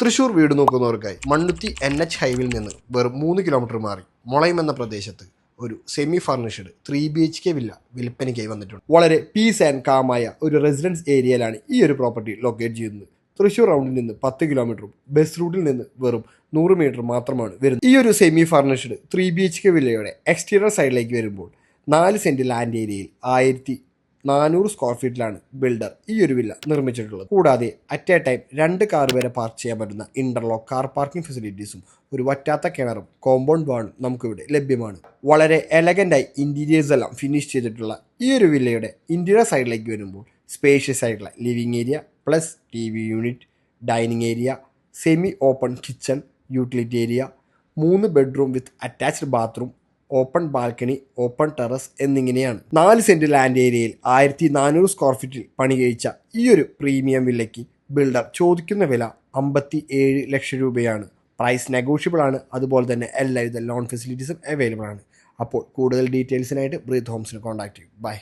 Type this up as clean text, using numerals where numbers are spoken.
തൃശൂർ വീട് നോക്കുന്നവർക്കായി മണ്ണുത്തി NH ഹൈവേയിൽ നിന്ന് വെറും 3 കിലോമീറ്റർ മാറി മുളയം എന്ന പ്രദേശത്ത് ഒരു സെമി ഫർണിഷ്ഡ് 3BHK വില്ല വിൽപ്പനയ്ക്കായി വന്നിട്ടുണ്ട്. വളരെ പീസ് ആൻഡ് കാമായ ഒരു റെസിഡൻസ് ഏരിയയിലാണ് ഈ ഒരു പ്രോപ്പർട്ടി ലൊക്കേറ്റ് ചെയ്യുന്നത്. തൃശൂർ റൗണ്ടിൽ നിന്ന് 10 കിലോമീറ്ററും ബസ് റൂട്ടിൽ നിന്ന് വെറും 100 മീറ്റർ മാത്രമാണ് വരുന്നത്. ഈ ഒരു സെമി ഫർണിഷ്ഡ് 3BHK വില്ലയുടെ എക്സ്റ്റീരിയർ സൈഡിലേക്ക് വരുമ്പോൾ 4 സെന്റ് ലാൻഡ് ഏരിയയിൽ 1400 സ്ക്വയർ ഫീറ്റിലാണ് ബിൽഡർ ഈ ഒരു വില്ല നിർമ്മിച്ചിട്ടുള്ളത്. കൂടാതെ അറ്റ് എ ടൈം 2 കാർ വരെ പാർക്ക് ചെയ്യാൻ പറ്റുന്ന ഇന്റർലോക്ക് കാർ പാർക്കിംഗ് ഫെസിലിറ്റീസും ഒരു വറ്റാത്ത കിണറും കോമ്പൗണ്ട് വാളും നമുക്കിവിടെ ലഭ്യമാണ്. വളരെ എലഗൻ്റായി ഇന്റീരിയേഴ്സ് എല്ലാം ഫിനിഷ് ചെയ്തിട്ടുള്ള ഈ ഒരു വില്ലയുടെ ഇന്റീരിയർ സൈഡിലേക്ക് വരുമ്പോൾ സ്പേഷ്യസ് ആയിട്ടുള്ള living area plus TV unit, dining area, semi open kitchen, utility area, 3 bedroom with attached bathroom, open balcony, open terrace എന്നിങ്ങനെയാണ്. 4 സെന്റ് ലാൻഡ് ഏരിയയിൽ 1400 സ്ക്വയർ ഫീറ്റിൽ പണി കഴിച്ച ഈ ഒരു പ്രീമിയം വില്ലയ്ക്ക് ബിൽഡർ ചോദിക്കുന്ന വില 57 ലക്ഷം രൂപയാണ്. പ്രൈസ് നെഗോഷ്യബിൾ ആണ്. അതുപോലെ തന്നെ എല്ലാവിധ ലോൺ ഫെസിലിറ്റീസും അവൈലബിൾ ആണ്. അപ്പോൾ കൂടുതൽ ഡീറ്റെയിൽസിനായിട്ട് ബ്രീത്ത് ഹോംസിനെ കോൺടാക്ട് ചെയ്യും. ബൈ.